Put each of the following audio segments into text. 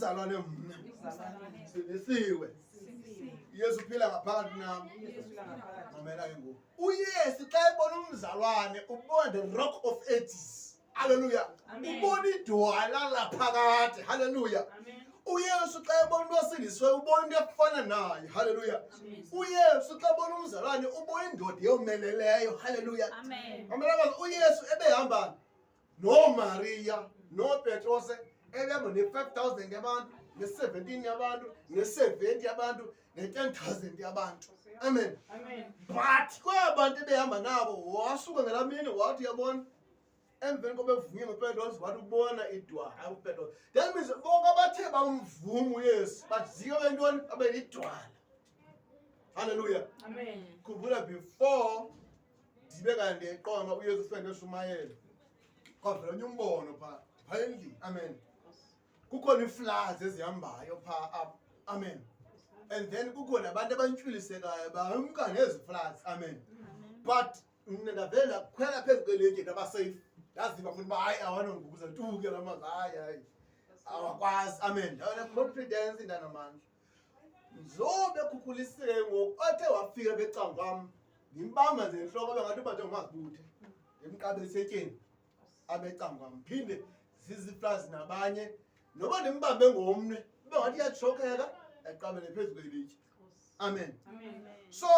umzalwane mna silisiwe Yesu phila ngaphakathi nami mamela ke ngoku uYesu xa ebona umzalwane ubona the rock of ages hallelujah ubona idwala laphakade hallelujah uYesu xa ebona unosindiswe ubona into efana naye hallelujah uYesu xa ebona umzalwane ubona indoda eyomeleleyo hallelujah amen amela uYesu ebehamba no Maria no Petros ebehamba ne-5,000 yabantu ne-17 yabantu ne-70 yabantu ne-10,000 yabantu amen amen but kwabantu ebehamba nabo wasuka ngelamini wathi yabona emveni kobe vunywe nguPetros wathi ubona idwala uPetros that means bonke abathe bamvuma uYesu bazike bentoni abelidwala hallelujah amen khumbula before dibe kanti eqonga uYesu ufike eShumayela kwavela onye umbono pha endlini amen kukhona ifloods ezihambayo pha amen and then kukhona abantu abantshwilisekayo bamka nezi floods amen but ndavela khwela phezu kwelitye abasafe ndaziva futhi uba hayi awanongukuza tuke lamazi hayi awakwazi amen ndawona confidence indanamandla nzobe khukhuliseke ngoku othe wafika becango kwam ndimbamba nje enhloko bengathi uba njengomazibuthe ndimqabele esetyeni abecango kwam phinde ziziflazi nabanye noba ndimbambe ngomnwe bengathi iyajokeka eqabele phezu kwelitye amen so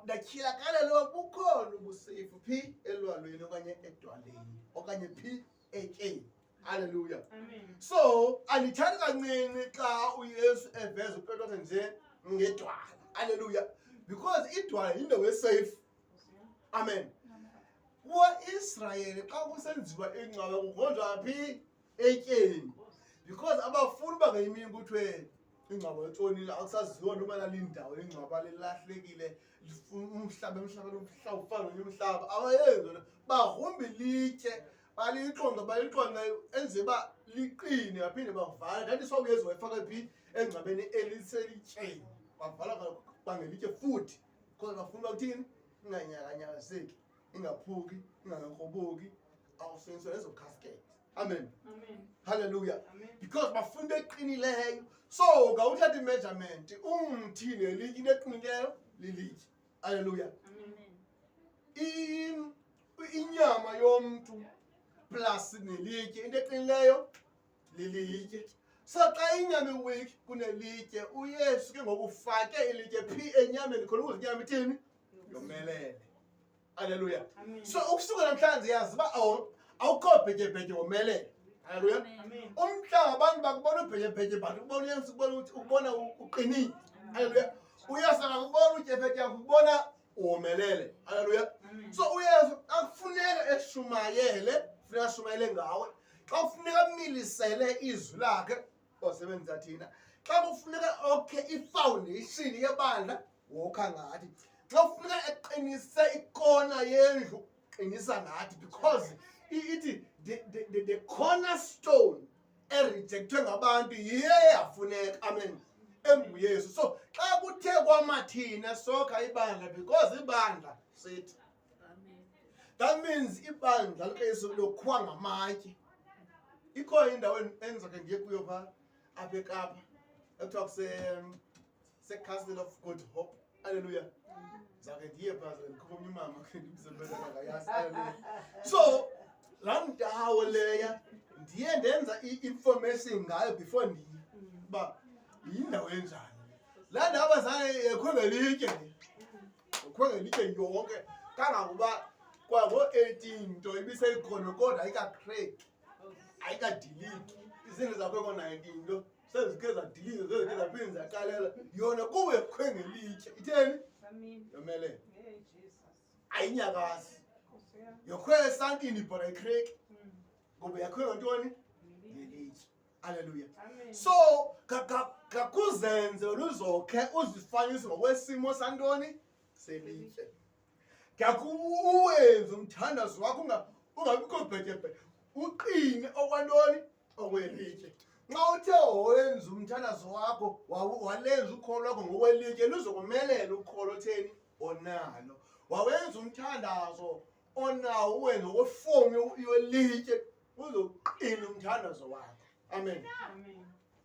ndatyhilakale lo bukhona ubuseyifu phi elwalweni okanye edwaleni okanye phi etyeni hallelujah so andithathi kancinci xa uYesu eveza uPetros nje ngedwala hallelujah because idwala yindawo esafe amen Israel xa kusenziwa ingcwaba kukhonjwa phi etyeni because abafuni bangayimini kuthiwe ingcwaba yotshonile akusaziwa noma lalindawo ingcwaba lilahlekile umhlaba ufana nomhlaba abayenzo bahumba ilitye baliqonqa enze ba liqine baphinde bavala that is how uYesu wayefaka phi engcwabeni eliselityeni bavala bangelitye futhi because bafuna bakuthini inganyakanyakazeki ingaphuki ingakroboki awusenso lezo casket amen hallelujah because bafunda eqinileyo so ngawuthatha imeasurement umthi nelitye into eqinileyo lilitye hallelujah inyama yomntu plus nelitye into eqinileyo lilitye so xa inyama iweak kunelitye uYesu ke ngokufake ilitye phi enyameni khona ukuze inyama ithini yomelele hallelujah so ukusuka namhlanje yazi uba awukho bhetye womelele hallelujah umhlaba abantu bakubona ubhetye but ukubona uYesu ukubona uqinile hallelujah uYesu akubona utyefethe yakho ukubona womelele hallelujah so uYesu akufuneka eshumayele funeka ashumayele ngawe xa kufuneka amilisele izwi lakhe osebenzisa thina xa kufuneka okhe ifoundation yebandla wokha ngathi xa kufuneka eqinise ikona yendlu qinisa ngathi because ithi the cornerstone erejectwe ngabantu yiye yafuneka amen enguYesu so xa kuthe kwamathina sokha ibandla because ibandla sithi amen that means ibandla likaYesu lokhuwa ngamatye ikho indawo enzake ndiye kuyo pha apha eKapa ekuthiwa se Castle of Good Hope hallelujah zake ndiye pha ndikhupha omnye umama ndimsebenzela ngayazi hallelujah so laa ndawo leya ndiye ndenza i-information ngayo before ndiye uba yindawo enjani laa ndawo abazane ekhwengelitye yonke kangangoba kwango-18 nto ibiseyikhona kodwa ayikacrack ayikadiliki izinto zakho ko-19 nto sezikhe zadilika sezikhe zaphinde zaqalela yona kuwe khwengelitye itheni yomelele ayinyakazi yokhwe esantini but ayicrack ngoba yakho ntoni ngelitye hallelujah so kakuzenze luzokhe uzifanise ngokwesimo santoni selitye kakuwenze umthandazo wakho ungabikho bhetye uqine okwantoni okwelitye xa uthe wenza umthandazo wakho walenza ukholo lwakho ngokwelitye luzokumelela ukholo otheni onalo wawenza umthandazo onawo uwenza ngokwefomu yelitye uzoqina umthandazo wakho amen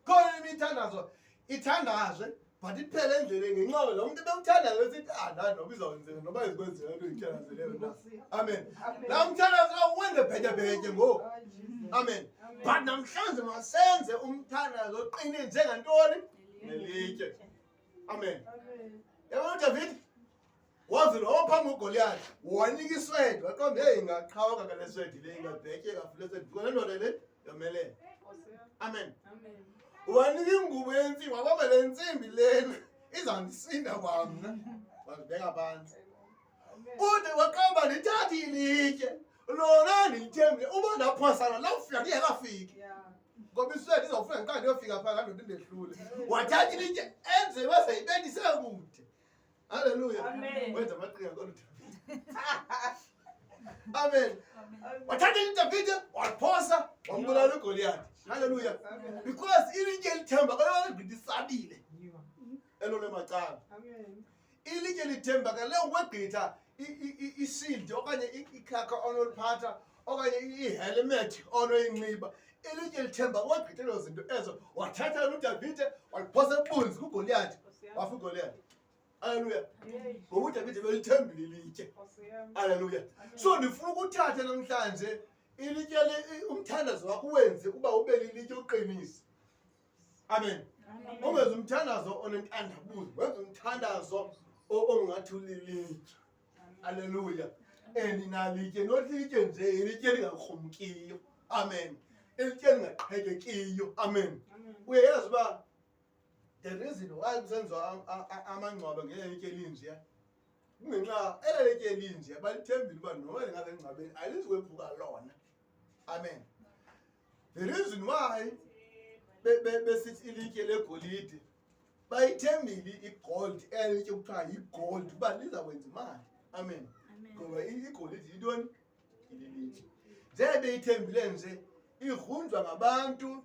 khona imithandazo ithandazwe but iphele endleleni ngenxa lo muntu bemthandazo esithi nani noba izawenzeka noba izikwenzeka into ithandazeleyo na. Amen. La mthandazo wenze bheke ngoku. Amen. But namhlanje masenze umthandazo oqinile njengantoni nelitye. Amen. Yabona David wazi lo phambi uGoliath wanika iswede waqonda hey ingaqhawuka ngale swede le ingabheke kafule swede because ndoda le yomelele. Amen. Wanika ingubo yensimbi wabamba le nsimbi lena izandisinda kwamna wabeka phansi. Ude waqamba lithatha ilitye lona nilithembile uba ndaphosana la ufika ngekafiki. Ngoba iswede izawufika ngeqanda yofika phakathi ndoda indehlule. Wathatha ilitye enze bese ibendise kude. Hallelujah. Amen. Wenza amaqhinga kodwa. Amen. Wathatha iDavid waphosa wambulala uGoliath. Hallelujah. Because ilitye lithemba kwalibidisabile. Elole macala. Amen. Ilitye lithemba ke leyo kwegqitha ishield okanye ikhakha onoliphatha okanye ihelmet onoyinxiba. Ilitye lithemba kwegqitha lezo zinto ezo wathatha uDavid waliphosa ebunzi kuGoliath. Wafa uGoliath. Hallelujah. Ngoba uDavid belithembile ilitye. Hallelujah. So ndifuna ukuthatha namhlanje ilitye umthandazo wakho wenze kuba ube lilitye uqinise. Amen. Ungenza umthandazo onentandabuzo, wenza umthandazo ongathi ulilitye. Hallelujah. Nalitye nolitye nje ilitye lingakrumkiyo. Amen. Ilitye lingaqhekekiyo. Amen. Uyayazi uba the reason why kusenziwa amangcwaba ngelitye elinje kungenxa elitye elinje balithembile uba noma lingaze engcwabeni alizukwephuka lona. Amen. The reason why besithi ilitye legolide bayithembile igold elitye kuthiwa yigold uba lizakwenza imali. Amen. Ngoba igolide yintoni? Ililitye. Nje beyithembile nje igrunjwa ngabantu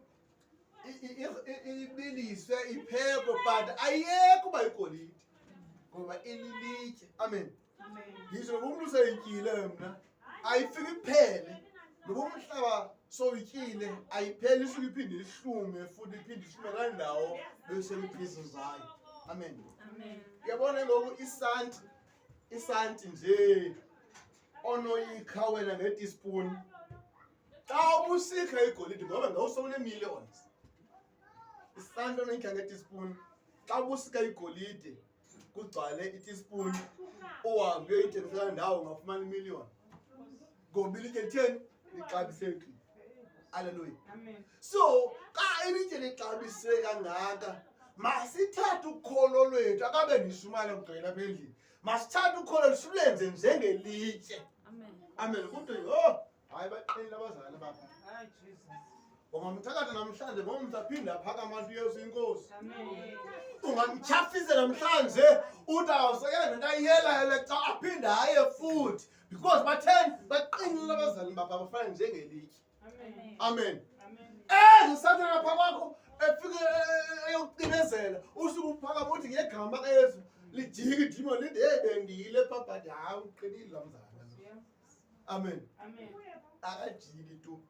ibiliswe ipheko but ayekho uba igolide ngoba ililitye. Amen. Ngisho noba umuntu useyityile mna ayifiki iphele noba umhlaba soyityile ayipheli isuke iphinde ihlume futhi iphinde ihlume ngale ndawo beseliphizo zayo. Amen. Uyabona ngoku isanti nje onoyikha wena ngetispuni xa ubusikha igolide ngoba ngawusole millions. Isanti onoyikha ngetispuni xa ubusika igolide kugcwale itispuni uhambe uyoyithengisela ndawo ungafumana imillion. Ngoba ilitye litheni lixabisekile. Hallelujah. Amen. So xa ilitye lixabise kangaka masithathe ukholo lwethu akabe ndishumale kugqela apha endlini. Masithathe ukholo lulenze njengelitye. Amen. Kuthi hayi baqinile abazali bapha. Hayi Jesus. Ungamthakatha namhlanje ngomhla phinde aphakama abantu Yesu inkosi. Amen. Ungamtyhafise namhlanje uthi awuseyena into ayiyela xa aphinde aye futhi because baqinile abazali bapha bafana njengelitye. Amen. Usathana lapha kwakho efike eyokucinezela usuke uphakama uthi ngegama kaYesu lijike idimo lithi bendile papa hayi uqinile lamzana. Amen. Akajiki tu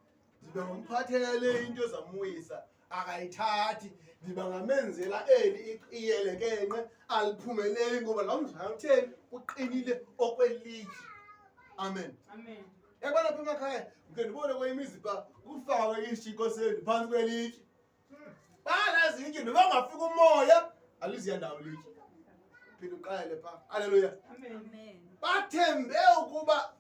ndibe ngomphathele into ezamuyisa akayithathi ndibe ngamenzela eli iqiyelekenqe aliphumeleli ngoba la mzana utheni uqinile okwelitye. Amen. Yabona lapha emakhaya ngike ndibone kwemizi pha kufakwe isishiko seli phansi kwelitye. Balazi inke noma ngafika umoya aliziya ndawo litye. Phinde uqale pha. Hallelujah. Amen. Bathembe ukuba